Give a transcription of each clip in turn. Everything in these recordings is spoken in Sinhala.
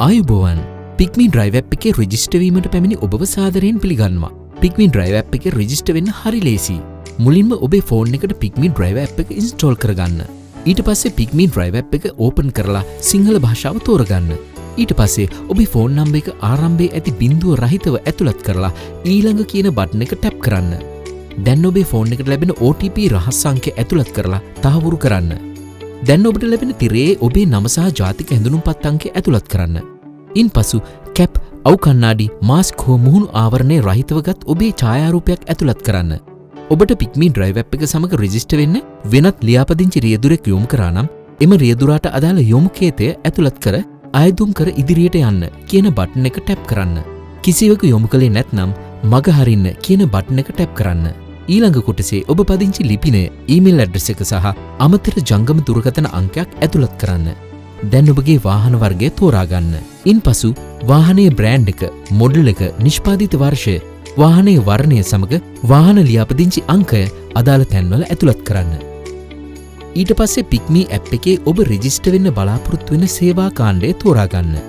ආයුබෝවන් පික්මි ඩ්‍රයිව් ඇප් එකේ රෙජිස්ටර් වීමට පැමිණි ඔබව සාදරයෙන් පිළිගන්නවා. පික්මි ඩ්‍රයිව් ඇප් එකේ රෙජිස්ටර් වෙන්න හරි ලේසියි. මුලින්ම ඔබේ ෆෝන් එකට පික්මි ඩ්‍රයිව් ඇප් එක ඉන්ස්ටෝල් කරගන්න. ඊට පස්සේ පික්මි ඩ්‍රයිව් ඇප් එක ඕපන් කරලා සිංහල භාෂාව තෝරගන්න. ඊට පස්සේ ඔබේ ෆෝන් නම්බර් එක ආරම්භයේ ඇති බිංදුව රහිතව ඇතුළත් කරලා ඊළඟ කියන බටන් එක ටැප් කරන්න. දැන් ඔබේ ෆෝන් එකට ලැබෙන OTP රහස් අංකය ඇතුළත් කරලා තහවුරු කරන්න. දැන් ඔබට ලැබෙන තිරයේ ඔබේ නම සහ ජාතික හැඳුනුම්පත් අංකය ඇතුළත් කරන්න. ඉන්පසු කැප්, අවු කණ්ණාඩි, මාස්ක් හෝ මුහුණු ආවරණය රහිතවගත් ඔබේ ඡායාරූපයක් ඇතුළත් කරන්න. ඔබට පික්මි ඩ්‍රයිව් ඇප් එක සමග රෙජිස්ටර් වෙන්න වෙනත් ලියාපදිංචි රියදුරෙක් යොමු කරා නම් එම රියදුරාට අදාළ යොමු කේතය ඇතුළත් කර අයදුම් කර ඉදිරියට යන්න කියන බටන් එක ටැප් කරන්න. කිසිවක යොමු කළේ නැත්නම් මග හරින්න කියන බටන් එක ටැප් කරන්න. ඊළඟ කොටසේ ඔබ පදිංචි ලිපිනය, ඊමේල් ඇඩ්‍රස් එක සහ අමතර ජංගම දුරකථන අංකයක් ඇතුළත් කරන්න. දැන් ඔබගේ වාහන වර්ගය තෝරාගන්න. ඉන්පසු වාහනයේ බ්‍රෑන්ඩ් එක, මොඩල් එක, නිෂ්පාදිත වර්ෂය, වාහනයේ වර්ණය සමග වාහන ලියාපදිංචි අංකය අදාළ තැන්වල ඇතුළත් කරන්න. ඊට පස්සේ පික්මි ඇප් එකේ ඔබ රෙජිස්ටර් වෙන්න බලාපොරොත්තු වෙන සේවා කාණ්ඩය තෝරාගන්න.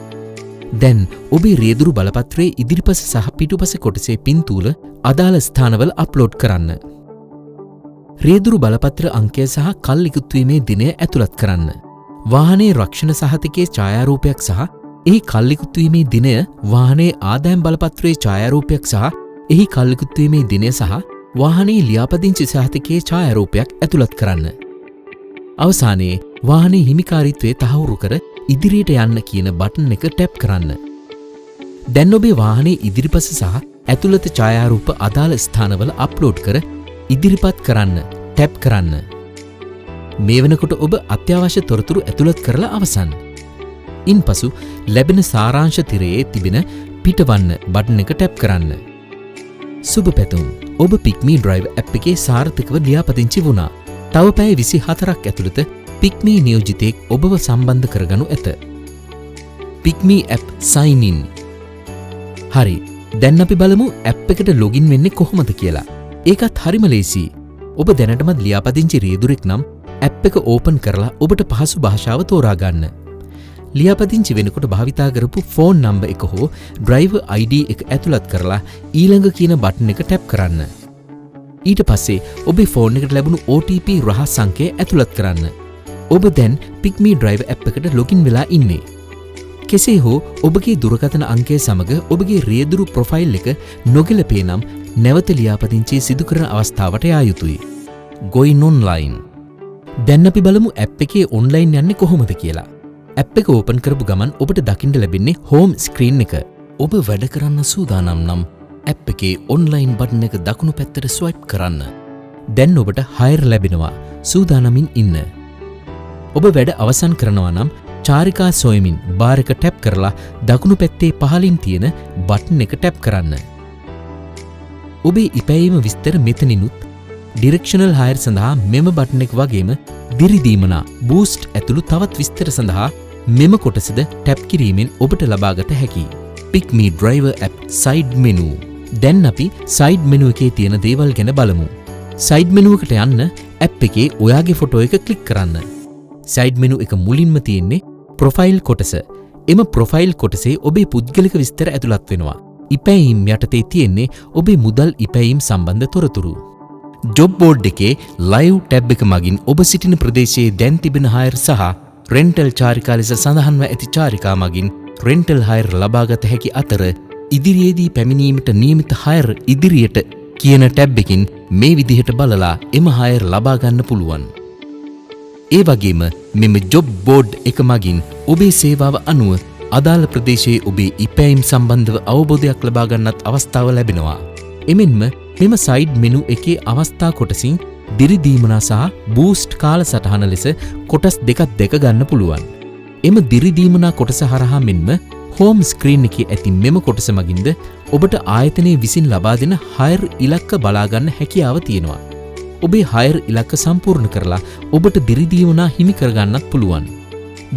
දැන් ඔබේ රියදුරු බලපත්‍රයේ ඉදිරිපස සහ පිටුපස කොටසේ පින්තූල අදාළ ස්ථානවල අප්ලෝඩ් කරන්න. රියදුරු බලපත්‍ර අංකය සහ කල් ඉක්ුත්වීමේ දිනය ඇතුළත් කරන්න. වාහනයේ රක්ෂණ සහතිකයේ ඡායාරූපයක් සහ එහි කල් ඉක්ුත්වීමේ දිනය, වාහනයේ ආදායම් බලපත්‍රයේ ඡායාරූපයක් සහ එහි කල් ඉක්ුත්වීමේ දිනය සහ වාහනයේ ලියාපදිංචි සහතිකයේ ඡායාරූපයක් ඇතුළත් කරන්න. අවසානයේ වාහනයේ හිමිකාරීත්වය තහවුරු කර ඉදිරියට යන්න කියන බටන් එක ටැප් කරන්න. දැන් ඔබේ වාහනයේ ඉදිරිපස සහ ඇතුළත ඡායාරූප අදාළ ස්ථානවල අප්ලෝඩ් කර ඉදිරිපත් කරන්න ටැප් කරන්න. මේ වෙනකොට ඔබ අත්‍යවශ්‍ය තොරතුරු ඇතුළත් කරලා අවසන්. ඉන්පසු ලැබෙන සාරාංශ තිරයේ තිබෙන පිටවන්න බටන් එක ටැප් කරන්න. සුබ පැතුම්. ඔබ පික්මි ඩ්‍රයිව් ඇප් එකේ සාර්ථකව ලියාපදිංචි වුණා. තව පැය 24ක් ඇතුළත පික්මි නියෝජිතයෙක් ඔබව සම්බන්ධ කරගනු ඇත. පික්මි ඇප් සයින් ඉන්. හරි, දැන් අපි බලමු ඇප් එකට ලොගින් වෙන්නේ කොහොමද කියලා. ඒකත් හරිම ලේසියි. ඔබ දැනටමත් ලියාපදිංචි රියදුරෙක් නම් ඇප් එක ඕපන් කරලා ඔබට පහසු භාෂාව තෝරා ගන්න. ලියාපදිංචි වෙනකොට භාවිතා කරපු ෆෝන් නම්බර් එක හෝ ඩ්‍රයිවර් ID එක ඇතුළත් කරලා ඊළඟ කියන බටන් එක ටැප් කරන්න. ඊට පස්සේ ඔබේ ෆෝන් එකට ලැබුණු OTP රහස් අංකය ඇතුළත් කරන්න. ඔබ දැන් පික්මි ඩ්‍රයිව් ඇප් එකට ලොගින් වෙලා ඉන්නේ. කෙසේ හෝ ඔබගේ දුරකථන අංකය සමග ඔබගේ රියදුරු ප්‍රොෆයිල් එක නොගැලපේ නම් නැවත ලියාපදිංචිය සිදු කරන අවස්ථාවට යා යුතුයි. going online. දැන් අපි බලමු ඇප් එකේ ඔන්ලයින් යන්නේ කොහොමද කියලා. ඇප් එක ඕපන් කරපු ගමන් ඔබට දකින්න ලැබෙන්නේ හෝම් ස්ක්‍රීන් එක. ඔබ වැඩ කරන්න සූදානම් නම් ඇප් එකේ ඔන්ලයින් බටන් එක දකුණු පැත්තට ස්වයිප් කරන්න. දැන් ඔබට හයර් ලැබෙනවා. සූදානමින් ඉන්න. ඔබ වැඩ අවසන් කරනවා නම් චාරිකා සොයමින් බාර් එක ටැප් කරලා දකුණු පැත්තේ පහළින් තියෙන බටන් එක ටැප් කරන්න. ඔබේ ඉපැයීම විස්තර මෙතනිනුත් ඩිරෙක්ෂනල් හයර් සඳහා මෙම බටන් එක වගේම දිරිදීමනා බූස්ට් ඇතුළු තවත් විස්තර සඳහා මෙම කොටසද ටැප් කිරීමෙන් ඔබට ලබාගත හැකි. PickMe driver app side menu. දැන් අපි සයිඩ් මෙනු එකේ තියෙන දේවල් ගැන බලමු. සයිඩ් මෙනු එකට යන්න ඇප් එකේ ඔයාගේ ෆොටෝ එක ක්ලික් කරන්න. සයිඩ් මෙනු එක මුලින්ම තියෙන්නේ ප්‍රොෆයිල් කොටස. එම ප්‍රොෆයිල් කොටසේ ඔබේ පුද්ගලික විස්තර ඇතුළත් වෙනවා. ඉපැයීම් යටතේ තියෙන්නේ ඔබේ මුදල් ඉපැයීම් සම්බන්ධ තොරතුරු. ජොබ් බෝඩ් එකේ ලයිව් ටැබ් එක මගින් ඔබ සිටින ප්‍රදේශයේ දැන් තිබෙන හයර් සහ රෙන්ටල් චාරිකා ලෙස සඳහන්ව ඇති චාරිකා මගින් රෙන්ටල් හයර් ලබාගත හැකි අතර ඉදිරියේදී පැමිණීමට නියමිත හයර් ඉදිරියට කියන ටැබ් එකකින් මේ විදිහට බලලා එම හයර් ලබා ගන්න පුළුවන්. ඒ වගේම මෙම ජොබ් බෝඩ් එක මගින් ඔබේ සේවාව අනුව අදාළ ප්‍රදේශයේ ඔබේ ඉපැයීම් සම්බන්ධව අවබෝධයක් ලබා ගන්නත් අවස්ථාව ලැබෙනවා. එමෙන්ම මෙම සයිඩ් මෙනු එකේ අවස්ථා කොටසින් දිරිදීමනා සහ බූස්ට් කාලසටහන ලෙස කොටස් දෙකක් දැක ගන්න පුළුවන්. එම දිරිදීමනා කොටස හරහා මෙන්ම හෝම් ස්ක්‍රීන් එකේ ඇති මෙම කොටස මගින්ද ඔබට ආයතනයේ විසින් ලබා දෙන හයර් ඉලක්ක බලා ගන්න හැකියාව තියෙනවා. ඔබේ හයර් ඉලක්ක සම්පූර්ණ කරලා ඔබට දිරිදීමනා හිමි කර ගන්නත් පුළුවන්.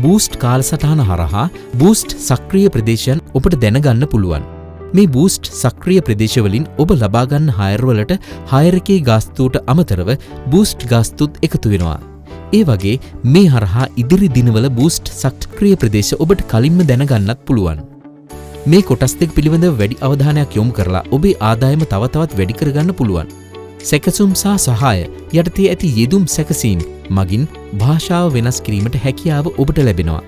බූස්ට් කාලසටහන හරහා බූස්ට් සක්‍රිය ප්‍රදේශයන් ඔබට දැනගන්න පුළුවන්. මේ බූස්ට් සක්‍රිය ප්‍රදේශවලින් ඔබ ලබා ගන්න හයර් වලට හයර් එකේ ගාස්තුවට අමතරව බූස්ට් ගාස්තුත් එකතු වෙනවා. ඒ වගේ මේ හරහා ඉදිරි දිනවල බූස්ට් සක්‍රිය ප්‍රදේශ ඔබට කලින්ම දැනගන්නත් පුළුවන්. මේ කොටස් දෙක පිළිබඳව වැඩි අවධානයක් යොමු කරලා ඔබේ ආදායම තව තවත් වැඩි කරගන්න පුළුවන්. සැකසුම් සහ සහාය යටතේ ඇති යෙදුම් සැකසීම් මගින් භාෂාව වෙනස් කිරීමට හැකියාව ඔබට ලැබෙනවා.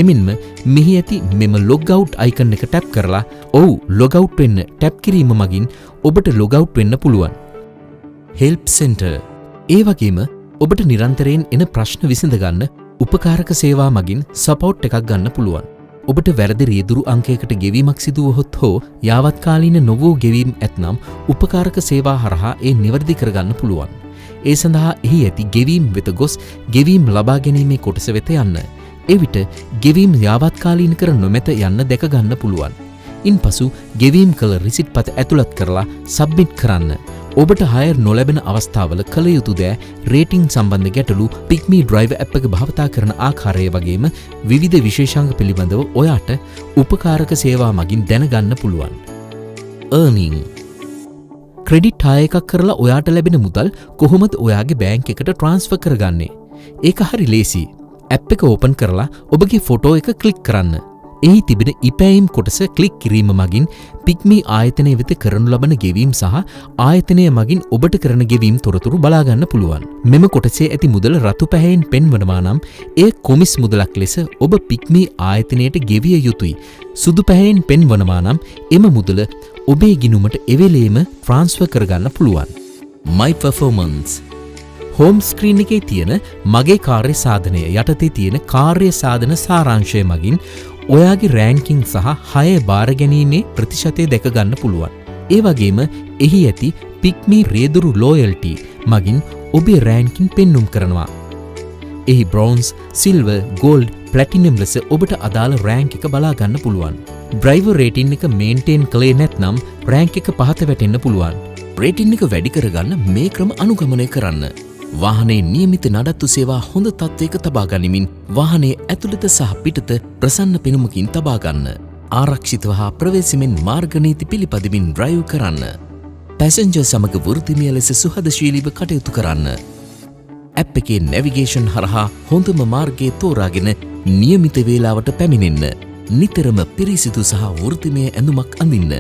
එමින්ම මෙහි ඇති මෙම ලොග් අවුට් අයිකන් එක ටැප් කරලා ඔව් ලොග් අවුට් වෙන්න ටැප් කිරීම මගින් ඔබට ලොග් අවුට් වෙන්න පුළුවන්. Help centre. ඒ වගේම ඔබට නිරන්තරයෙන් එන ප්‍රශ්න විසඳ ගන්න උපකාරක සේවා මගින් සපෝට් එකක් ගන්න පුළුවන්. ඔබට වැරදි රියදුරු අංකයකට ගෙවීමක් සිදුවහොත් හෝ යාවත්කාලීන නොවූ ගෙවීම් ඇත්නම් උපකාරක සේවා හරහා ඒ නිවැරදි කරගන්න පුළුවන්. ඒ සඳහා එහි ඇති ගෙවීම් වෙත ගොස් ගෙවීම් ලබා ගැනීමේ කොටස වෙත යන්න. එවිට ගෙවීම් යාවත්කාලීන කර නොමැත යන්න දැක ගන්න පුළුවන්. ඉන්පසු ගෙවීම් කළ රිසිට් පත ඇතුළත් කරලා සබ්මිට් කරන්න. ඔබට හයර් නොලැබෙන අවස්ථාවල කළ යුතු දෑ රේටිං සම්බන්ධ ගැටලු පික්මී ඩ්‍රයිවර් ඇප් එක භාවිතා කරන ආකාරය වගේම විවිධ විශේෂාංග පිළිබඳව ඔයාට උපකාරක සේවා මගින් දැනගන්න පුළුවන්. earning. ක්‍රෙඩිට් හාය එකක් කරලා ඔයාට ලැබෙන මුදල් කොහොමද ඔයාගේ බෑන්ක් එකට ට්‍රාන්ස්ෆර් කරගන්නේ? ඒක හරි ලේසි. ඇප් එක ඕපන් කරලා ඔබගේ ෆොටෝ එක ක්ලික් කරන්න. එහි තිබෙන ඉපැයීම් කොටස ක්ලික් කිරීම මගින් පික්මී ආයතනය වෙත කරනු ලබන ගෙවීම් සහ ආයතනය මගින් ඔබට කරන ගෙවීම් තොරතුරු බලාගන්න පුළුවන්. මෙම කොටසේ ඇති මුදල රතු පැහැයෙන් පෙන්වනවා නම් එය කොමිස් මුදලක් ලෙස ඔබ පික්මී ආයතනයට ගෙවිය යුතුයි. සුදු පැහැයෙන් පෙන්වනවා නම් එම මුදල ඔබේ ගිණුමට එවෙලේම ට්‍රාන්ස්ෆර් කරගන්න පුළුවන්. My performance. හෝම් ස්ක්‍රීන් එකේ තියෙන මගේ කාර්ය සාධනය යටතේ තියෙන කාර්ය සාධන සාරාංශය මගින් ඔයාගේ රෑන්කින් සහ හය බාර ගැනීමේ ප්‍රතිශතය දැක ගන්න පුළුවන්. ඒ වගේම එහි ඇති පික්මී රියදුරු ලෝයල්ටි මගින් ඔබේ රෑන්කින් පෙන්නුම් කරනවා. එහි බ්‍රෝන්ස්, සිල්වර්, ගෝල්ඩ්, ප්ලැටිනම් ලෙස ඔබට අදාළ රෑන්ක් එක බලා ගන්න පුළුවන්. ඩ්‍රයිවර් රේටින් එක මේන්ටේන් කළේ නැත්නම් රෑන්ක් එක පහත වැටෙන්න පුළුවන්. රේටින් එක වැඩි කරගන්න මේ ක්‍රම අනුගමනය කරන්න. වාහනේ නියමිත නඩත්තු සේවා හොඳ තත්ත්වයක තබා ගනිමින් වාහනේ ඇතුළත සහ පිටත ප්‍රසන්න පෙනුමකින් තබා ගන්න. ආරක්ෂිතව හා ප්‍රවේශමෙන් මාර්ග නීති පිළිපදිමින් ඩ්‍රයිව් කරන්න. පැසෙන්ජර් සමග වෘත්තීය ලෙස සුහදශීලීව කටයුතු කරන්න. ඇප් එකේ නැවිගේෂන් හරහා හොඳම මාර්ගය තෝරාගෙන නියමිත වේලාවට පැමිණෙන්න. නිතරම පිරිසිදු සහ වෘත්තීය ඇඳුමක් අඳින්න.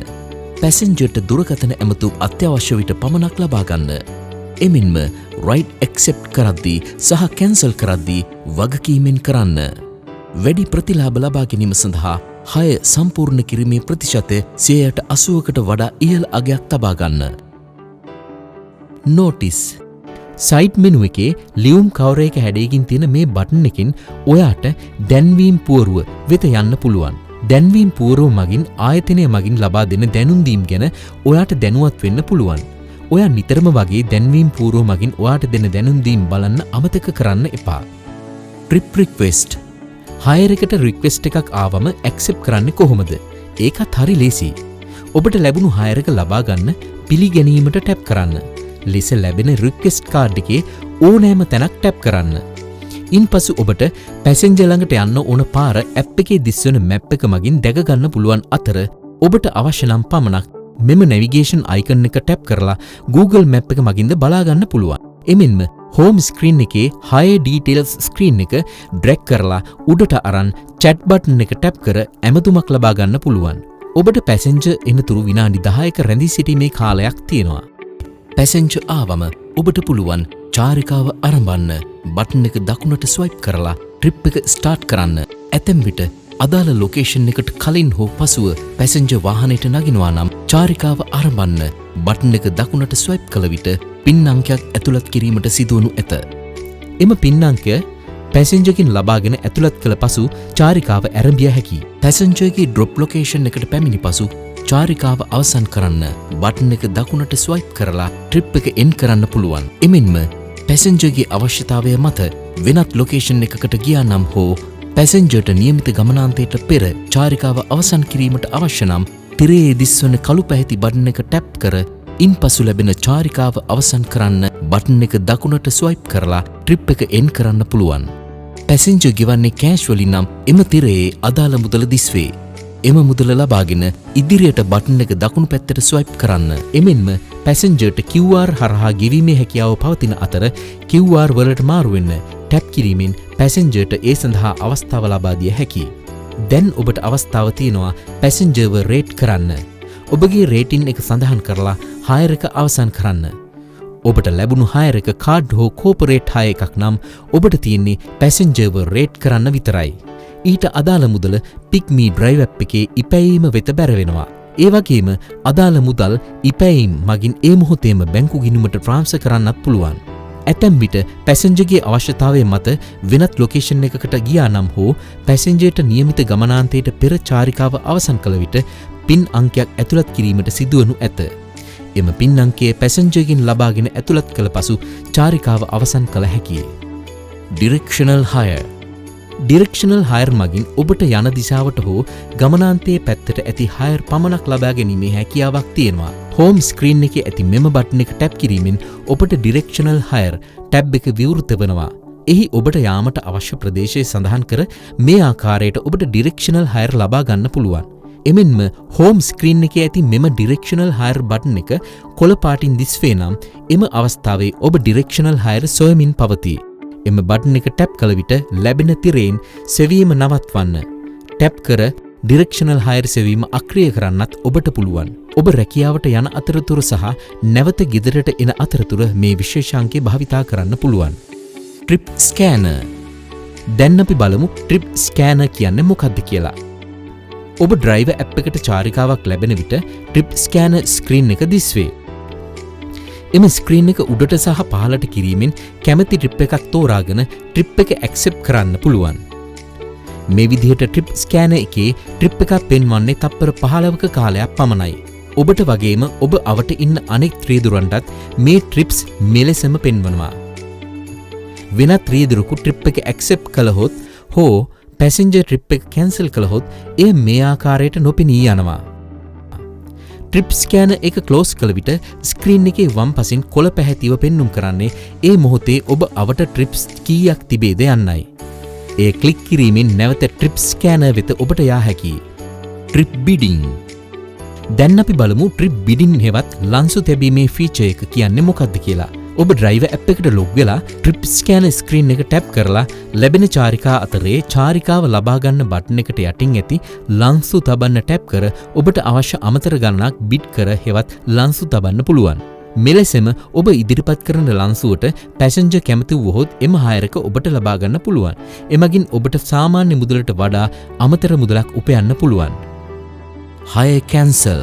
පැසෙන්ජර්ට දුරකථන ඇමතුම් අත්‍යවශ්‍ය විට පමණක් ලබා ගන්න. එමින්ම රයිඩ් ඇක්සෙප්ට් කරද්දී සහ කැන්සල් කරද්දී වගකීමෙන් කරන්න. වැඩි ප්‍රතිලාභ ලබා ගැනීම සඳහා 6 සම්පූර්ණ කිරීමේ ප්‍රතිශතය 80%කට වඩා ඉහළ අගයක් තබා ගන්න. නෝටිස්. සයිට් මෙනු එකේ ලියුම් කවරයක හැඩයකින් තියෙන මේ බටන් එකෙන් ඔයාට දැන්වීම් පුවරුව වෙත යන්න පුළුවන්. දැන්වීම් පුවරුව මගින් ආයතනය මගින් ලබා දෙන දැනුම් දීම් ගැන ඔයාට දැනුවත් වෙන්න පුළුවන්. ඔයා නිතරම වගේ දැන්වීම් පූර්ව මගින් ඔයාට දෙන දැනුම් දීම් බලන්න අමතක කරන්න එපා. Trip request. හයර් එකට රික්වෙස්ට් එකක් ආවම ඇක්සෙප්ට් කරන්නේ කොහොමද? ඒකත් හරි ලේසි. ඔබට ලැබුණු හයර් එක ලබා ගන්න පිළිගැනීමට ටැප් කරන්න. ලෙස ලැබෙන රික්වෙස්ට් කාඩ් එකේ ඕනෑම තැනක් ටැප් කරන්න. ඉන්පසු ඔබට පැසෙන්ජර් ළඟට යන්න ඕන පාර ඇප් එකේ දිස්වන මැප් එක මගින් දැක ගන්න පුළුවන් අතර ඔබට අවශ්‍ය නම් පමණක් මෙම නැවිගේෂන් අයිකන් එක ටැප් කරලා Google Map එක මගින්ද බලා ගන්න පුළුවන්. එමෙන්ම හෝම් ස්ක්‍රීන් එකේ high details ස්ක්‍රීන් එක ඩ්‍රැග් කරලා උඩට අරන් chat බටන් එක ටැප් කර ඇමතුමක් ලබා ගන්න පුළුවන්. ඔබට පැසෙන්ජර් එනතුරු විනාඩි 10ක රැඳී සිටීමේ කාලයක් තියෙනවා. පැසෙන්ජර් ආවම ඔබට පුළුවන් චාරිකාව ආරම්භන්න බටන් එක දකුණට ස්වයිප් කරලා ට්‍රිප් එක ස්ටාර්ට් කරන්න. ඇතැම් විට අදාළ ලොකේෂන් එකට කලින් හෝ පසුව පැසෙන්ජර් වාහනයට නගිනවා නම් චාරිකාව ආරම්භන්න බටන් එක දකුණට ස්වයිප් කළ විට පින් අංකයක් ඇතුළත් කිරීමට සිදුවනු ඇත. එම පින් අංකය පැසෙන්ජර්කින් ලබාගෙන ඇතුළත් කළ පසු චාරිකාව ආරම්භිය හැකියි. පැසෙන්ජර්ගේ ඩ්‍රොප් ලොකේෂන් එකට පැමිණි පසු චාරිකාව අවසන් කරන්න බටන් එක දකුණට ස්වයිප් කරලා ට්‍රිප් එක එන්ඩ් කරන්න පුළුවන්. එමෙන්ම පැසෙන්ජර්ගේ අවශ්‍යතාවය මත වෙනත් ලොකේෂන් එකකට ගියා නම් හෝ පැසෙන්ජර්ට නියමිත ගමනාන්තයට පෙර චාරිකාව අවසන් කිරීමට අවශ්‍ය නම් තිරයේ දිස්වන කළු පැහැති බටන් එක ටැප් කර ඉන්පසු ලැබෙන චාරිකාව අවසන් කරන්න බටන් එක දකුණට ස්වයිප් කරලා ට්‍රිප් එක එන්ඩ් කරන්න පුළුවන්. පැසෙන්ජර් ගෙවන්නේ කෑෂ් වලින් නම් එම තිරයේ අදාළ මුදල දිස්වේ. එම මුදල ලබාගෙන ඉදිරියට බටන් එක දකුණු පැත්තට ස්වයිප් කරන්න. එමෙන්ම පැසෙන්ජර්ට QR හරහා ගෙවීමේ හැකියාව පවතින අතර QR වලට මාරු වෙන්න ටැප් කිරීමෙන් පැසෙන්ජර්ට ඒ සඳහා අවස්ථාව ලබා දිය හැකියි. දැන් ඔබට අවස්ථාව තියෙනවා පැසෙන්ජර්ව රේට් කරන්න. ඔබගේ රේටින් එක සඳහන් කරලා හයර් එක අවසන් කරන්න. ඔබට ලැබුණු හයර් එක කාඩ් හෝ කෝපරේට් හයර් එකක් නම් ඔබට තියෙන්නේ පැසෙන්ජර්ව රේට් කරන්න විතරයි. ඊට අදාළ මුදල පික්මී ඩ්‍රයිව් ඇප් එකේ ඉපැයීම වෙත බැරවෙනවා. ඒ වගේම අදාළ මුදල් ඉපැයීම් මගින් ඒ මොහොතේම බැංකු ගිණුමට ට්‍රාන්ස්ෆර් කරන්නත් පුළුවන්. ඇතැම් විට පැසෙන්ජර්ගේ අවශ්‍යතාවය මත වෙනත් ලොකේෂන් එකකට ගියා නම් හෝ පැසෙන්ජර්ට නියමිත ගමනාන්තයට පෙර චාරිකාව අවසන් කළ විට පින් අංකයක් ඇතුළත් කිරීමට සිදුවනු ඇත. එම පින් අංකය පැසෙන්ජර්ගෙන් ලබාගෙන ඇතුළත් කළ පසු චාරිකාව අවසන් කළ හැකියි. ඩිරෙක්ෂනල් හයර්. ඩිරෙක්ෂනල් හයර් මගින් ඔබට යන දිශාවට හෝ ගමනාන්තයේ පැත්තට ඇති හයර් පමණක් ලබා ගැනීමේ හැකියාවක් තියෙනවා. හෝම් ස්ක්‍රීන් එකේ ඇති මෙම බටන් එක ටැප් කිරීමෙන් ඔබට ඩිරෙක්ෂනල් හයර් ටැබ් එක විවෘත වෙනවා. එහි ඔබට යාමට අවශ්‍ය ප්‍රදේශය සඳහන් කර මේ ආකාරයට ඔබට ඩිරෙක්ෂනල් හයර් ලබා ගන්න පුළුවන්. එමෙන්ම හෝම් ස්ක්‍රීන් එකේ ඇති මෙම ඩිරෙක්ෂනල් හයර් බටන් එක කොළ පාටින් දිස්වේ නම් එම අවස්ථාවේ ඔබ ඩිරෙක්ෂනල් හයර් සොයමින් පවතී. එම බටන් එක ටැප් කළ විට ලැබෙන තිරයෙන් සෙවීම නවත්වන්න. ටැප් කර ඩිරෙක්ෂනල් හයර් සෙවීම අක්‍රිය කරන්නත් ඔබට පුළුවන්. ඔබ රැකියාවට යන අතරතුර සහ නැවත ගෙදරට එන අතරතුර මේ විශේෂාංකය භාවිතා කරන්න පුළුවන්. Trip scanner. දැන් අපි බලමු ට්‍රිප් ස්කෑනර් කියන්නේ මොකක්ද කියලා. ඔබ ඩ්‍රයිවර් ඇප් එකට චාරිකාවක් ලැබෙන විට ට්‍රිප් ස්කෑනර් ස්ක්‍රීන් එක දිස්වේ. එම ස්ක්‍රීන් එක උඩට සහ පහළට කිරීමෙන් කැමති ට්‍රිප් එකක් තෝරාගෙන ට්‍රිප් එක ඇක්සෙප්ට් කරන්න පුළුවන්. මේ විදිහට ට්‍රිප් ස්කෑනර් එකේ ට්‍රිප් එකක් පෙන්වන්නේ තප්පර 15ක කාලයක් පමණයි. ඔබට වගේම ඔබ අවට ඉන්න අනෙක් රියදුරන්ටත් මේ ට්‍රිප්ස් මෙලෙසම පෙන්වනවා. වෙනත් රියදුරෙකු ට්‍රිප් එක ඇක්සෙප්ට් කළහොත් හෝ පැසෙන්ජර් ට්‍රිප් එක කැන්සල් කළහොත් එය මේ ආකාරයට නොපෙනී යනවා. ට්‍රිප් ස්කෑනර් එක ක්ලෝස් කළ විට ස්ක්‍රීන් එකේ වම් පසින් කොළ පැහැතිව පෙන්නුම් කරන්නේ ඒ මොහොතේ ඔබ අවට ට්‍රිප්ස් කීයක් තිබේද යන්නයි. ඒ ක්ලික් කිරීමෙන් නැවත ට්‍රිප් ස්කෑනර් වෙත ඔබට යා හැකියි. ට්‍රිප් බිඩින්. දැන් අපි බලමු ට්‍රිප් බිඩින් හෙවත් ලන්සු තැබීමේ ෆීචර් එක කියන්නේ මොකක්ද කියලා. ඔබ ඩ්‍රයිවර් ඇප් එකට ලොග් වෙලා ට්‍රිප් ස්කෑනර් ස්ක්‍රීන් එක ටැප් කරලා ලැබෙන චාරිකා අතරේ චාරිකාව ලබා ගන්න බටන් එකට යටින් ඇති ලන්සු තබන්න ටැප් කර ඔබට අවශ්‍ය අමතර ගණනක් බිඩ් කර හෙවත් ලන්සු තබන්න පුළුවන්. මෙලෙසම ඔබ ඉදිරිපත් කරන ලන්සුවට පැසෙන්ජර් කැමති වුවහොත් එම හයර් එක ඔබට ලබා ගන්න පුළුවන්. එමගින් ඔබට සාමාන්‍ය මුදලට වඩා අමතර මුදලක් උපයන්න පුළුවන්. Higher cancel.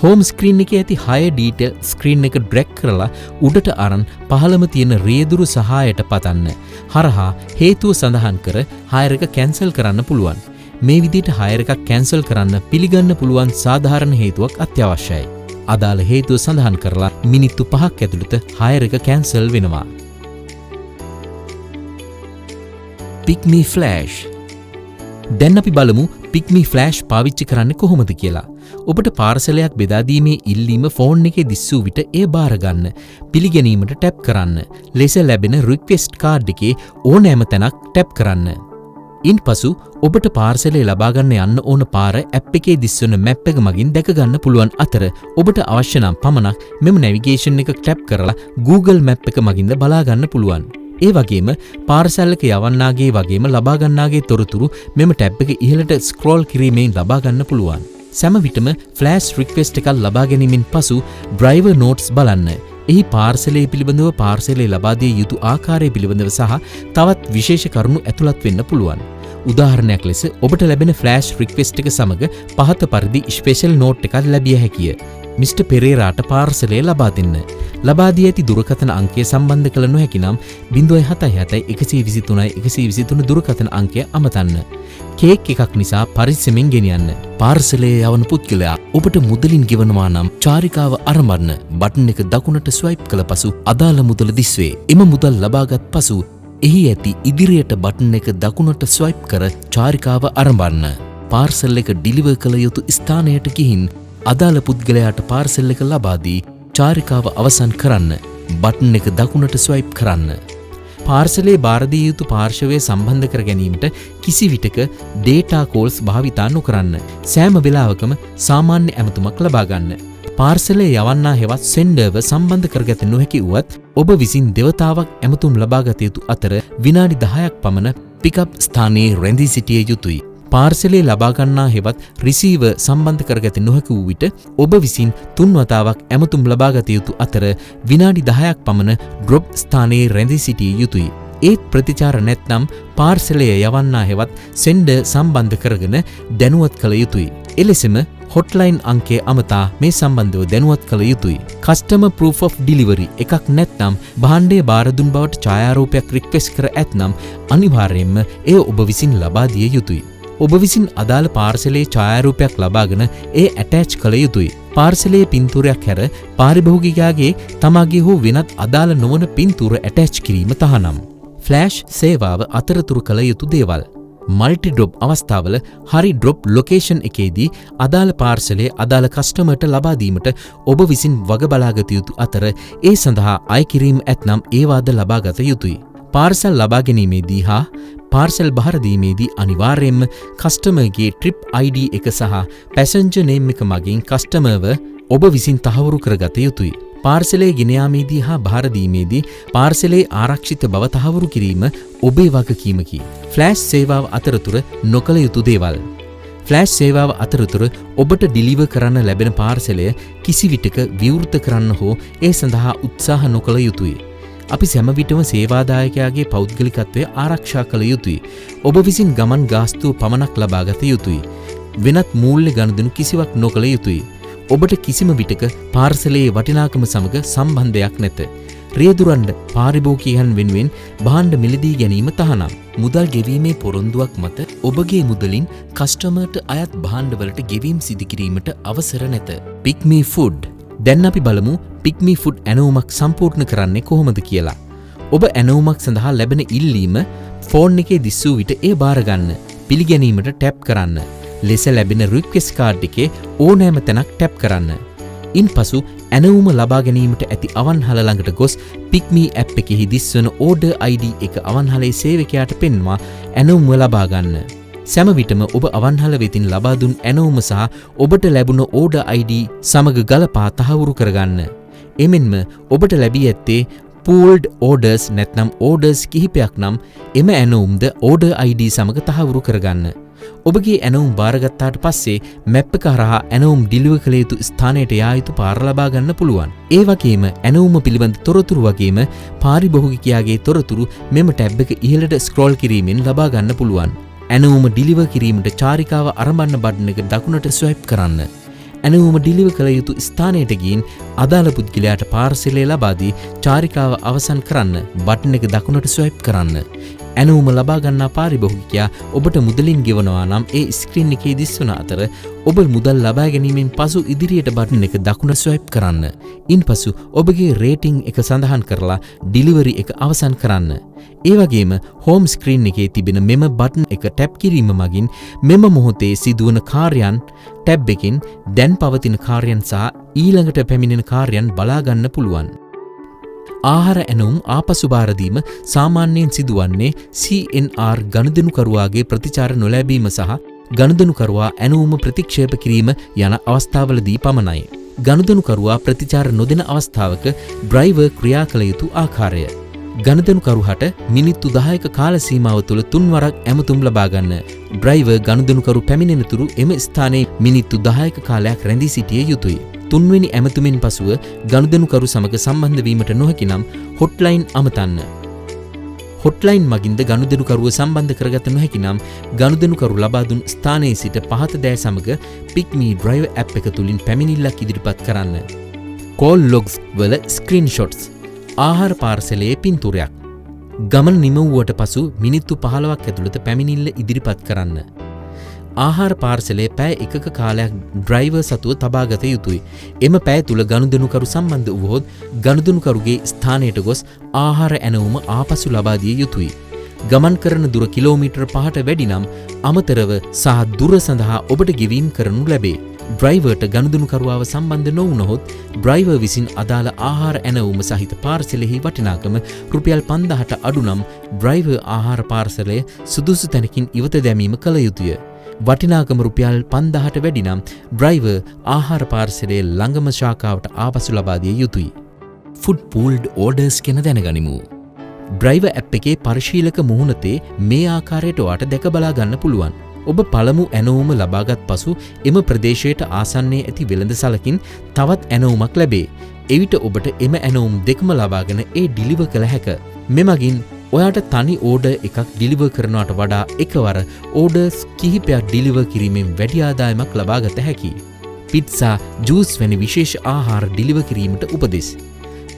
හෝම් ස්ක්‍රීන් එකේ ඇති හයර් ඩීටේල් ස්ක්‍රීන් එක ඩ්‍රැග් කරලා උඩට අරන් පහළම තියෙන රියදුරු සහායට පතන්න. හරහා හේතුව සඳහන් කර හයර් එක කැන්සල් කරන්න පුළුවන්. මේ විදිහට හයර් එකක් කැන්සල් කරන්න පිළිගන්න පුළුවන් සාධාරණ හේතුවක් අත්‍යවශ්‍යයි. අදාළ හේතුව සඳහන් කරලා මිනිත්තු 5ක් ඇතුළත හයර් එක කැන්සල් වෙනවා. පික්මී ෆ්ලෑෂ්. දැන් අපි බලමු පික්මී ෆ්ලෑෂ් පාවිච්චි කරන්නේ කොහොමද කියලා. ඔබට පාර්සලයක් බෙදාදීමේ ඉල්ලීම ෆෝන් එකේ දිස්සූ විට එය බාරගන්න. පිළිගැනීමට ටැප් කරන්න. ලෙස ලැබෙන රික්වෙස්ට් කාඩ් එකේ ඕනෑම තැනක් ටැප් කරන්න. ඉන්පසු ඔබට පාර්සලය ලබාගන්න යන්න ඕන පාර ඇප් එකේ දිස්වන මැප් එක මගින් දැක ගන්න පුළුවන් අතර ඔබට අවශ්‍ය නම් පමණක් මෙම නැවිගේෂන් එක ටැප් කරලා Google මැප් එක මගින්ද බලා ගන්න පුළුවන්. ඒ වගේම පාර්සල් එක යවන්නාගේ වගේම ලබා ගන්නාගේ තොරතුරු මෙම ටැබ් එක ඉහළට ස්ක්‍රෝල් කිරීමෙන් ලබා ගන්න පුළුවන්. සෑම විටම ෆ්ලෑෂ් රික්වෙස්ට් එකක් ලබා ගැනීමෙන් පසු ඩ්‍රයිවර් නෝට්ස් බලන්න. එහි පාර්සලය පිළිබඳව පාර්සලය ලබා දිය යුතු ආකාරය පිළිබඳව සහ තවත් විශේෂ කරුණු ඇතුළත් වෙන්න පුළුවන්. උදාහරණයක් ලෙස ඔබට ලැබෙන ෆ්ලෑෂ් රික්වෙස්ට් එක සමග පහත පරිදි ස්පෙෂල් නෝට් එකක් ලැබිය හැකිය. මිස්ටර් පෙරේරාට පාර්සලය ලබා දෙන්න. ලබා දී ඇති දුරකථන අංකය සම්බන්ධ කළ නොහැකි නම් 077 123 123 දුරකථන අංකය අමතන්න. කේක් එකක් නිසා පරිස්සමෙන් ගෙනියන්න. පාර්සලය යවන පුද්ගලයා ඔබට මුදලින් ගෙවනවා නම් චාරිකාව අරඹන්න බටන් එක දකුණට ස්වයිප් කළ පසු අදාළ මුදල දිස්වේ. එම මුදල් ලබාගත් පසු එහි ඇති ඉදිරියට බටන් එක දකුණට ස්වයිප් කර චාරිකාව අරඹන්න. පාර්සල් එක ඩිලිවර් කළ යුතු ස්ථානයට ගිහින් අදාළ පුද්ගලයාට පාර්සල් එක ලබා දී චාරිකාව අවසන් කරන්න. බටන් එක දකුණට ස්වයිප් කරන්න. පාර්සලේ භාරදිය යුතු පාර්ශවය සම්බන්ධ කර ගැනීමට කිසි විටක ඩේටා කෝල්ස් භාවිතා නොකරන්න. සෑම වෙලාවකම සාමාන්‍ය ඇමතුමක් ලබා ගන්න. පාර්සලේ යවන්නා හෙවත් සෙන්ඩර්ව සම්බන්ධ කරගත නොහැකි වුවත් ඔබ විසින් දෙවතාවක් ඇමතුම් ලබාගත යුතු අතර විනාඩි 10ක් පමණ පිකප් ස්ථානයේ රැඳී සිටිය යුතුයි. පාර්සලේ ලබාගන්නා හෙවත් රිසීවර් සම්බන්ධ කරගත නොහැකි වූ විට ඔබ විසින් 3 වතාවක් ඇමතුම් ලබාගත යුතු අතර විනාඩි 10ක් පමණ ඩ්‍රොප් ස්ථානයේ රැඳී සිටිය යුතුයි. ඒත් ප්‍රතිචාර නැත්නම් පාර්සලය යවන්නා හෙවත් සෙන්ඩර් සම්බන්ධ කරගෙන දැනුවත් කළ යුතුයි. එලෙසම හොට්ලයින් අංකය අමතා මේ සම්බන්ධව දැනුවත් කළ යුතුයි. කස්ටමර් ප්‍රූෆ් ඔෆ් ඩිලිවරි එකක් නැත්නම් භාණ්ඩය බාර දුන් බවට ඡායාරූපයක් රික්වෙස්ට් කර ඇතනම් අනිවාර්යයෙන්ම එය ඔබ විසින් ලබා දිය යුතුයි. ඔබ විසින් අදාළ පාර්සලයේ ඡායාරූපයක් ලබාගෙන ඒ ඇටච් කළ යුතුයි. පාර්සලයේ පින්තූරයක් හැර පාරිභෝගිකයාගේ තමාගේ හෝ වෙනත් අදාළ නොවන පින්තූර ඇටච් කිරීම තහනම්. ෆ්ලෑෂ් සේවාව අතරතුරු කළ යුතු දේවල්. මල්ටි ඩ්‍රොප් අවස්ථාවල හරි ඩ්‍රොප් ලොකේෂන් එකේදී අදාළ පාර්සලය අදාළ කස්ටමර්ට ලබා දීමට ඔබ විසින් වග බලාගත යුතු අතර ඒ සඳහා අය කිරීම ඇතනම් ඒවාද ලබාගත යුතුයි. පාර්සල් ලබා ගැනීමේදී හා පාර්සල් බහර දීමේදී අනිවාර්යයෙන්ම කස්ටමර්ගේ ට්‍රිප් ID එක සහ පැසෙන්ජර් නේම් එක මගින් කස්ටමර්ව ඔබ විසින් තහවුරු කරගත යුතුයි. පාර්සලේ ගෙන යාමේදී හා බහර දීමේදී පාර්සලේ ආරක්ෂිත බව තහවුරු කිරීම ඔබේ වගකීමකි. ෆ්ලෑෂ් සේවාව අතරතුර නොකළ යුතු දේවල්. ෆ්ලෑෂ් සේවාව අතරතුර ඔබට ඩිලිවර් කරන්න ලැබෙන පාර්සලය කිසි විටක විවෘත කරන්න හෝ ඒ සඳහා උත්සාහ නොකළ යුතුයි. අපි සෑම විටම සේවාදායකයාගේ පෞද්ගලිකත්වය ආරක්ෂා කළ යුතුයි. ඔබ විසින් ගමන් ගාස්තුව පමණක් ලබාගත යුතුයි. වෙනත් මූල්‍ය ගනුදෙනු කිසිවක් නොකළ යුතුයි. ඔබට කිසිම විටක පාර්සලයේ වටිනාකම සමග සම්බන්ධයක් නැත. රියදුරන්ඩ පාරිභෝගිකයන් වෙනුවෙන් භාණ්ඩ මිලදී ගැනීම තහනම්. මුදල් ගෙවීමේ පොරොන්දුවක් මත ඔබගේ මුදලින් කස්ටමර්ට අයත් භාණ්ඩවලට ගෙවීම් සිදු කිරීමට අවසර නැත. පික්මී ෆුඩ්. දැන් අපි බලමු පික්මී ෆුඩ් ඇනවුමක් සම්පූර්ණ කරන්නේ කොහොමද කියලා. ඔබ ඇනවුමක් සඳහා ලැබෙන ඉල්ලීම ෆෝන් එකේ දිස්සූ විට ඒ බාරගන්න. පිළිගැනීමට ටැප් කරන්න. ලෙස ලැබෙන රික්වෙස්ට් කාඩ් එකේ ඕනෑම තැනක් ටැප් කරන්න. ඉන්පසු ඇනවුම ලබා ගැනීමට ඇති අවන්හල ළඟට ගොස් පික්මී ඇප් එකෙහි දිස්වන ඕඩර් ID එක අවන්හලේ සේවකයාට පෙන්වා ඇනවුම ලබා ගන්න. සෑම විටම ඔබ අවන්හල වෙතින් ලබා දුන් ඇනවුම සහ ඔබට ලැබුණ ඕඩර් ID සමග ගලපා තහවුරු කරගන්න. එමෙන්ම ඔබට ලැබී ඇත්තේ පූල්ඩ් ඕඩර්ස් නැත්නම් ඕඩර්ස් කිහිපයක් නම් එම ඇනවුම්ද ඕඩර් ID සමග තහවුරු කරගන්න. ඔබගේ ඇනවුම් බාරගත්තාට පස්සේ මැප් එක හරහා ඇනවුම් ඩිලිවර් කළ යුතු ස්ථානයට යා යුතු පාර ලබා ගන්න පුළුවන්. ඒ වගේම ඇනවුම පිළිබඳ තොරතුරු වගේම පාරිභෝගිකයාගේ තොරතුරු මෙම ටැබ් එක ඉහළට ස්ක්‍රෝල් කිරීමෙන් ලබා ගන්න පුළුවන්. ඇනවුම ඩිලිවර් කිරීමට චාරිකාව අරඹන්න බටන් එක දකුණට ස්වයිප් කරන්න. ඇනවුම ඩිලිවර් කළ යුතු ස්ථානයට ගින් අදාළ පුද්ගලයාට පාර්සලය ලබා දී චාරිකාව අවසන් කරන්න බටන් එක දකුණට ස්වයිප් කරන්න. ඇනවුම ලබා ගන්නා පාරිභෝගිකයා ඔබට මුදලින් ගෙවනවා නම් ඒ ස්ක්‍රීන් එකේ දිස්වන අතර ඔබ මුදල් ලබා ගැනීමෙන් පසු ඉදිරියට බටන් එක දකුණ ස්වයිප් කරන්න. ඉන්පසු ඔබගේ රේටිං එක සඳහන් කරලා ඩිලිවරි එක අවසන් කරන්න. ඒ වගේම හෝම් ස්ක්‍රීන් එකේ තිබෙන මෙම බටන් එක ටැප් කිරීම මගින් මෙම මොහොතේ සිදුවන කාර්යයන් ටැබ් එකෙන් දැන් පවතින කාර්යයන් සහ ඊළඟට පැමිණෙන කාර්යයන් බලා ගන්න පුළුවන්. ආහාර ඇනවුම් ආපසු බාරදීම සාමාන්‍යයෙන් සිදුවන්නේ CNR ගනුදෙනුකරුවාගේ ප්‍රතිචාර නොලැබීම සහ ගනුදෙනුකරුවා ඇනවුම ප්‍රතික්ෂේප කිරීම යන අවස්ථාවලදී පමණයි. ගනුදෙනුකරුවා ප්‍රතිචාර නොදෙන අවස්ථාවක ඩ්‍රයිවර් ක්‍රියා කළ යුතු ආකාරය. ගනුදෙනුකරුහට මිනිත්තු 10ක කාල සීමාව තුළ 3 වරක් ඇමතුම් ලබා ගන්න. ඩ්‍රයිවර් ගනුදෙනුකරු පැමිණෙන තුරු එම ස්ථානයේ මිනිත්තු 10ක කාලයක් රැඳී සිටිය යුතුය. 3 වෙනි ඇමතුමින් පසුව ගනුදෙනුකරු සමග සම්බන්ධ වීමට නොහැකි නම් හොට්ලයින් අමතන්න. හොට්ලයින් මගින්ද ගනුදෙනුකරුව සම්බන්ධ කරගත නොහැකි නම් ගනුදෙනුකරු ලබා දුන් ස්ථානයේ සිට පහත දෑ සමග පික්මී ඩ්‍රයිවර් ඇප් එක තුලින් පැමිණිල්ලක් ඉදිරිපත් කරන්න. කෝල් ලොග්ස් වල ස්ක්‍රීන්ෂොට්ස්. ආහාර පාර්සලයේ පින්තූරයක්. ගමන නිමවුවට පසු මිනිත්තු 15ක් ඇතුළත පැමිණිල්ල ඉදිරිපත් කරන්න. ආහාර පාර්සලයේ පැය එකක කාලයක් ඩ්‍රයිවර් සතුව තබාගත යුතුයි. එම පැය තුල ගනුදෙනුකරු සම්බන්ධ වුවහොත් ගනුදෙනුකරුගේ ස්ථානයට ගොස් ආහාර ඇනවුම ආපසු ලබා දිය යුතුයි. ගමන් කරන දුර කිලෝමීටර් 5ට වැඩි නම් අමතරව සහ දුර සඳහා ඔබට ගෙවීම් කරනු ලැබේ. ඩ්‍රයිවර්ට ගනුදෙනුකරුවාව සම්බන්ධ නොවුනහොත් ඩ්‍රයිවර් විසින් අදාළ ආහාර ඇනවුම සහිත පාර්සලෙහි වටිනාකම රුපියල් 5000ට අඩු නම් ඩ්‍රයිවර් ආහාර පාර්සලය සුදුසු තැනකින් ඉවත දැමීම කළ යුතුය. වටිනාකම රුපියල් 5000ට වැඩි නම් ඩ්‍රයිවර් ආහාර පාර්සලයේ ළඟම ශාඛාවට ආපසු ලබා දිය යුතුය. ෆුඩ් පූල්ඩ් ඕඩර්ස් ගැන දැනගනිමු. ඩ්‍රයිවර් ඇප් එකේ පරිශීලක මුහුණතේ මේ ආකාරයට ඔයාට දැක බලා ගන්න පුළුවන්. ඔබ පළමු ඇනවුම ලබාගත් පසු එම ප්‍රදේශයට ආසන්නයේ ඇති වෙළඳසලකින් තවත් ඇනවුමක් ලැබේ. එවිට ඔබට එම ඇනවුම් දෙකම ලබාගෙන ඒ ඩිලිවර් කළ හැක. මෙමගින් ඔයාට තනි ඕඩර් එකක් ඩිලිවර් කරනවට වඩා එකවර ඕඩර්ස් කිහිපයක් ඩිලිවර් කිරීමෙන් වැඩි ආදායමක් ලබාගත හැකියි. පිට්සා, ජූස් වැනි විශේෂ ආහාර ඩිලිවර් කිරීමට උපදෙස්.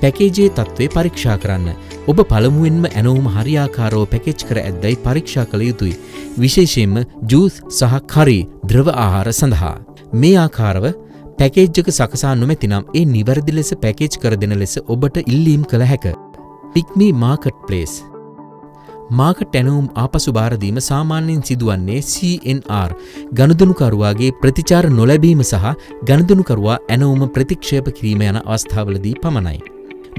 පැකේජයේ තත්ත්වය පරීක්ෂා කරන්න. ඔබ පළමුවෙන්ම ඇනවුම හරියාකාරව පැකේජ් කර ඇද්දැයි පරීක්ෂා කළ යුතුයි. විශේෂයෙන්ම ජූස් සහ කරි ද්‍රව ආහාර සඳහා. මේ ආකාරව පැකේජ් එක සකසා නොමැතිනම් ඒ නිවැරදි ලෙස පැකේජ් කර දෙන ලෙස ඔබට ඉල්ලීම් කළ හැක. PickMe market place. මාකට් ඇනවුම් ආපසු බාරදීම සාමාන්‍යයෙන් සිදුවන්නේ CNR ගනුදෙනුකරුවාගේ ප්‍රතිචාර නොලැබීම සහ ගනුදෙනුකරුවා ඇනවුම ප්‍රතික්ෂේප කිරීම යන අවස්ථාවලදී පමණයි.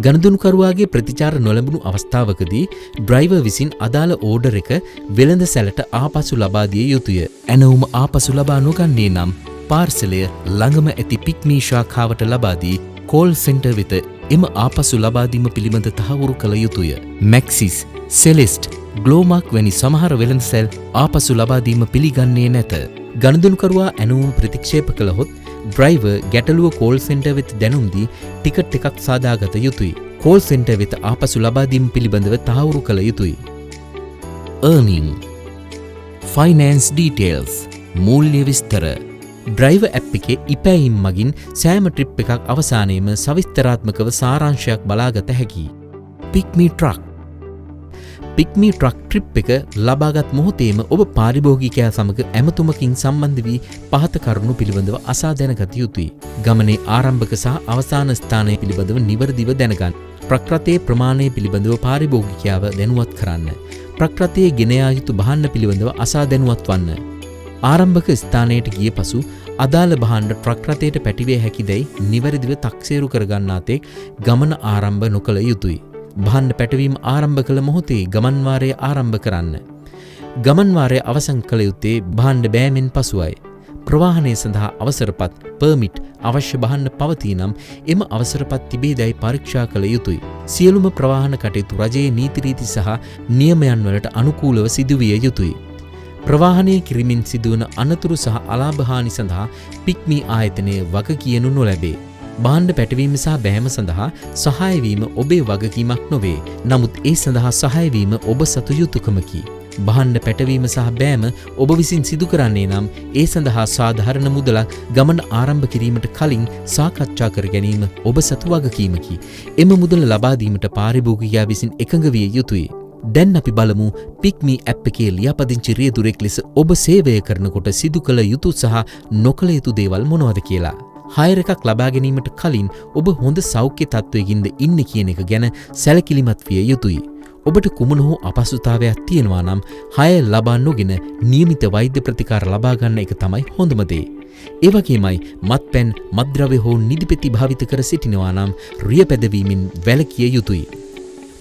ගනුදෙනුකරුවාගේ ප්‍රතිචාර නොලැබුණු අවස්ථාවකදී ඩ්‍රයිවර් විසින් අදාළ ඕඩර් එක වෙළඳ සැලට ආපසු ලබා දිය යුතුය. ඇනවුම ආපසු ලබා නොගන්නේ නම් පාර්සලය ළඟම ඇති පික්මී ශාඛාවට ලබා දී කෝල් සෙන්ටර් වෙත එම ආපසු ලබා දීම පිළිබඳ තහවුරු කළ යුතුය. මැක්සිස්, සෙලෙස්ට්, ග්ලෝමාක් වැනි සමහර වෙළඳසැල් ආපසු ලබා දීම පිළිගන්නේ නැත. ගනුදෙනුකරුවා ඇනවුම් ප්‍රතික්ෂේප කළහොත් ඩ්‍රයිවර් ගැටලුව කෝල් සෙන්ටර් වෙත දැනුම් දී ටිකට් එකක් සාදාගත යුතුයි. කෝල් සෙන්ටර් වෙත ආපසු ලබා දීම පිළිබඳව තහවුරු කළ යුතුයි. earning, finance details, මූල්‍ය විස්තර. ඩ්‍රයිවර් ඇප් එකේ ඉපැයීම් මගින් සෑම ට්‍රිප් එකක් අවසානයේම සවිස්තරාත්මකව සාරාංශයක් බලාගත හැකියි. PickMe truck. PickMe truck trip එක ලබාගත් මොහොතේම ඔබ පාරිභෝගිකයා සමග ඇමතුමකින් සම්බන්ධ වී පහත කරුණු පිළිබඳව අසා දැනගත යුතුයි. ගමනේ ආරම්භක සහ අවසාන ස්ථානය පිළිබඳව නිවැරදිව දැනගන්න. ට්‍රක් රථයේ ප්‍රමාණය පිළිබඳව පාරිභෝගිකයාව දැනුවත් කරන්න. ට්‍රක් රථයේ ගෙන යා යුතු භාණ්ඩ පිළිබඳව අසා දැනුවත් වන්න. ආරම්භක ස්ථානයට ගිය පසු අදාළ භාණ්ඩ ට්‍රක් රථයට පැටිවිය හැකිදැයි නිවැරදිව තක්සේරු කරගන්නාතෙක් ගමන ආරම්භ නොකළ යුතුයි. භාණ්ඩ පැටවීම ආරම්භ කළ මොහොතේ ගමන්වාරය ආරම්භ කරන්න. ගමන්වාරය අවසන් කළ යුත්තේ භාණ්ඩ බෑමෙන් පසුවයි. ප්‍රවාහනය සඳහා අවසරපත් පර්මිට් අවශ්‍ය භාණ්ඩ පවතී නම් එම අවසරපත් තිබේදැයි පරීක්ෂා කළ යුතුයි. සියලුම ප්‍රවාහන කටයුතු රජයේ නීතිරීති සහ නියමයන් වලට අනුකූලව සිදුවිය යුතුයි. ප්‍රවාහනය කිරීමෙන් සිදුවන අනතුරු සහ අලාභහානි සඳහා පික්මි ආයතනය වග කියනු නොලැබේ. භාණ්ඩ පැටවීම සහ බෑම සඳහා සහායවීම ඔබේ වගකීමක් නොවේ. නමුත් ඒ සඳහා සහායවීම ඔබ සතු යුතුකමකි. භාණ්ඩ පැටවීම සහ බෑම ඔබ විසින් සිදු කරන්නේ නම් ඒ සඳහා සාධාරණ මුදලක් ගමන ආරම්භ කිරීමට කලින් සාකච්ඡා කර ගැනීම ඔබ සතු වගකීමකි. එම මුදල ලබා දීමට පාරිභෝගිකයා විසින් එකඟ විය යුතුයි. දැන් අපි බලමු පික්මි ඇප් එකේ ලියාපදිංචි රියදුරෙක් ලෙස ඔබ සේවය කරනකොට සිදු කළ යුතු සහ නොකළ යුතු දේවල් මොනවද කියලා. හයර් එකක් ලබා ගැනීමට කලින් ඔබ හොඳ සෞඛ්‍ය තත්ත්වයකින්ද ඉන්නේ කියන එක ගැන සැලකිලිමත් විය යුතුයි. ඔබට කුමන හෝ අපහසුතාවයක් තියෙනවා නම් හයර් ලබා නොගෙන නියමිත වෛද්‍ය ප්‍රතිකාර ලබා ගන්න එක තමයි හොඳම දේ. ඒ වගේමයි මත්පැන්, මත්ද්‍රව්‍ය හෝ නිදිපෙති භාවිත කර සිටිනවා නම් රිය පැදවීමෙන් වැළකිය යුතුයි.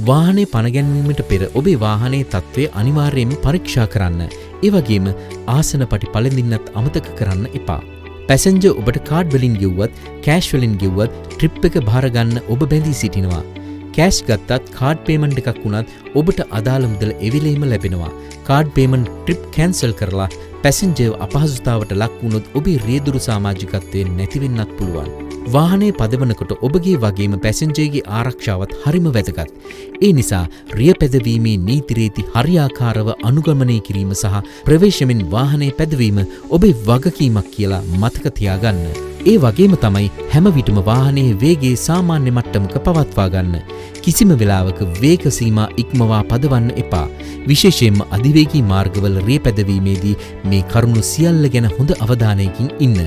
වාහනේ පණ ගැන්වීමට පෙර ඔබේ වාහනේ තත්ත්වය අනිවාර්යයෙන්ම පරීක්ෂා කරන්න. ඒ වගේම ආසන පටි පළඳින්නත් අමතක කරන්න එපා. පැසෙන්ජර් ඔබට කාඩ් වලින් ගෙව්වත්, කෑෂ් වලින් ගෙව්වත් ට්‍රිප් එක බාර ගන්න ඔබ බැඳී සිටිනවා. කෑෂ් ගත්තත් කාඩ් පේමන්ට් එකක් වුණත් ඔබට අදාළ මුදල එවිලෙම ලැබෙනවා. කාඩ් පේමන්ට් ට්‍රිප් කැන්සල් කරලා පැසෙන්ජර් අපහසුතාවට ලක් වුණොත් ඔබේ රියදුරු සමාජිකත්වය නැති වෙන්නත් පුළුවන්. වාහනේ පදවනකොට ඔබගේ වගේම පැසෙන්ජර්ගේ ආරක්ෂාවත් හරිම වැදගත්. ඒ නිසා රිය පැදවීමේ නීතිරීති හරියාකාරව අනුගමනය කිරීම සහ ප්‍රවේශමෙන් වාහනේ පැදවීම ඔබේ වගකීමක් කියලා මතක තියාගන්න. ඒ වගේම තමයි හැම විටම වාහනයේ වේගයේ සාමාන්‍ය මට්ටමක පවත්වා ගන්න. කිසිම වෙලාවක වේග සීමා ඉක්මවා පදවන්න එපා. විශේෂයෙන්ම අධිවේගී මාර්ගවල රිය පැදවීමේදී මේ කරුණු සියල්ල ගැන හොඳ අවධානයකින් ඉන්න.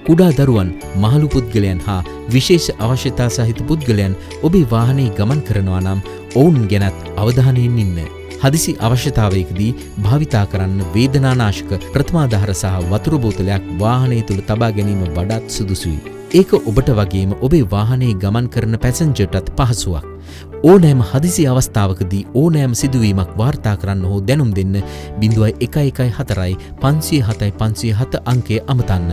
කුඩා දරුවන්, මහලු පුද්ගලයන් හා විශේෂ අවශ්‍යතා සහිත පුද්ගලයන් ඔබේ වාහනේ ගමන් කරනවා නම් ඔවුන් ගැනත් අවධානයෙන් ඉන්න. හදිසි අවශ්‍යතාවයකදී භාවිතා කරන්න වේදනානාශක ප්‍රථමාධාර සහ වතුර බෝතලයක් වාහනය තුළ තබා ගැනීම වඩාත් සුදුසුයි. ඒක ඔබට වගේම ඔබේ වාහනයේ ගමන් කරන පැසෙන්ජර්ටත් පහසුවක්. ඕනෑම හදිසි අවස්ථාවකදී ඕනෑම සිදුවීමක් වාර්තා කරන්න හෝ දැනුම් දෙන්න 0114 507 507 අංකය අමතන්න.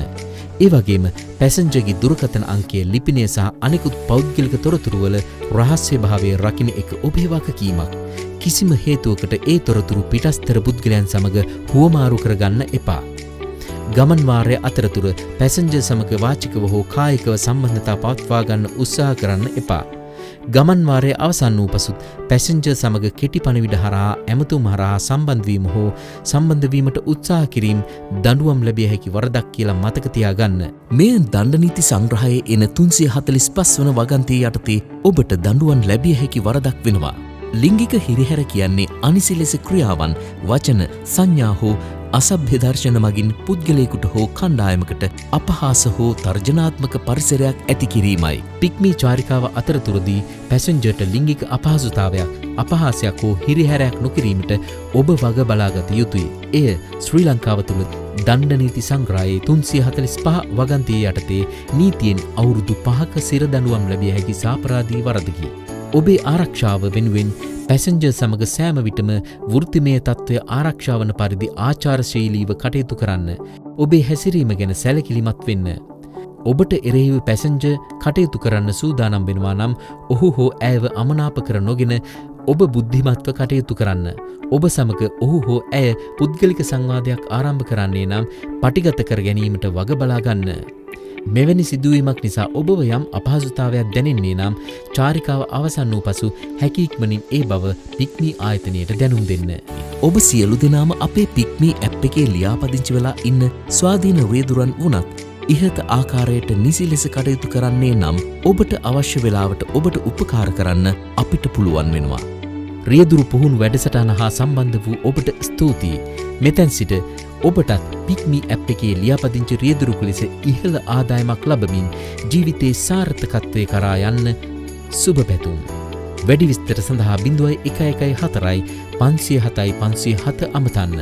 ඒ වගේම පැසෙන්ජර්ගේ දුරකථන අංකය ලිපිනය සහ අනෙකුත් පෞද්ගලික තොරතුරුවල රහස්‍යභාවය රකින්න එක ඔබේ වගකීමක්. කිසිම හේතුවකට ඒ තොරතුරු පිටස්තර පුද්ගලයන් සමග හුවමාරු කරගන්න එපා. ගමන් වාරය අතරතුර පැසෙන්ජර් සමග වාචිකව හෝ කායිකව සම්බන්ධතා පවත්වා ගන්න උත්සාහ කරන්න එපා. ගමන් වාරය අවසන් වූ පසුත් පැසෙන්ජර් සමග කෙටි පණිවිඩ හරහා ඇමතුම් හරහා සම්බන්ධ වීම හෝ සම්බන්ධ වීමට උත්සාහ කිරීම දඬුවම් ලැබිය හැකි වරදක් කියලා මතක තියාගන්න. මේ දණ්ඩ නීති සංග්‍රහයේ එන 345 වන වගන්තිය යටතේ ඔබට දඬුවම් ලැබිය හැකි වරදක් වෙනවා. ලිංගික හිරිහැර කියන්නේ අනිසි ලෙස ක්‍රියාවන්, වචන, සංඥා හෝ අසභ්‍ය දර්ශන මගින් පුද්ගලයෙකුට හෝ කණ්ඩායමකට අපහාස හෝ තර්ජනාත්මක පරිසරයක් ඇති කිරීමයි. පික්මී චාරිකාව අතරතුරදී පැසෙන්ජර්ට ලිංගික අපහසුතාවයක්, අපහාසයක් හෝ හිරිහැරයක් නොකිරීමට ඔබ වග බලාගත යුතුයි. එය ශ්‍රී ලංකාව තුළ දණ්ඩ නීති සංග්‍රහයේ 345 වගන්තිය යටතේ නීතියෙන් අවුරුදු 5ක සිර දඬුවම් ලැබිය හැකි සාපරාධී වරදකි. ඔබේ ආරක්ෂාව වෙනුවෙන් පැසෙන්ජර් සමග සෑම විටම වෘත්තිමය තත්ත්වය ආරක්ෂා වන පරිදි ආචාරශීලීව කටයුතු කරන්න. ඔබේ හැසිරීම ගැන සැලකිලිමත් වෙන්න. ඔබට එරෙහිව පැසෙන්ජර් කටයුතු කරන්න සූදානම් වෙනවා නම් ඔහු හෝ ඇයව අමනාප කර නොගෙන ඔබ බුද්ධිමත්ව කටයුතු කරන්න. ඔබ සමග ඔහු හෝ ඇය පුද්ගලික සංවාදයක් ආරම්භ කරන්නේ නම් පටිගත කර ගැනීමට වග බලා ගන්න. මෙවැනි සිදුවීමක් නිසා ඔබව යම් අපහසුතාවයක් දැනෙන්නේ නම් චාරිකාව අවසන් වූ පසු හැකියික්මනින් ඒ බව පික්මී ආයතනයට දැනුම් දෙන්න. ඔබ සියලු දෙනාම අපේ පික්මී ඇප් එකේ ලියාපදිංචි වෙලා ඉන්න ස්වාධීන රියදුරන් වුණත් ඉහත ආකාරයට නිසි ලෙස කටයුතු කරන්නේ නම් ඔබට අවශ්‍ය වෙලාවට ඔබට උපකාර කරන්න අපිට පුළුවන් වෙනවා. රියදුරු පුහුණු වැඩසටහන හා සම්බන්ධ වූ ඔබට ස්තුතියි. මෙතැන් සිට ඔබටත් පික්මී ඇප් එකේ ලියාපදිංචි රියදුරුක ලෙස ඉහළ ආදායමක් ලබමින් ජීවිතයේ සාර්ථකත්වය කරා යන්න සුබ පැතුම්. වැඩි විස්තර සඳහා 0114 507 507 අමතන්න.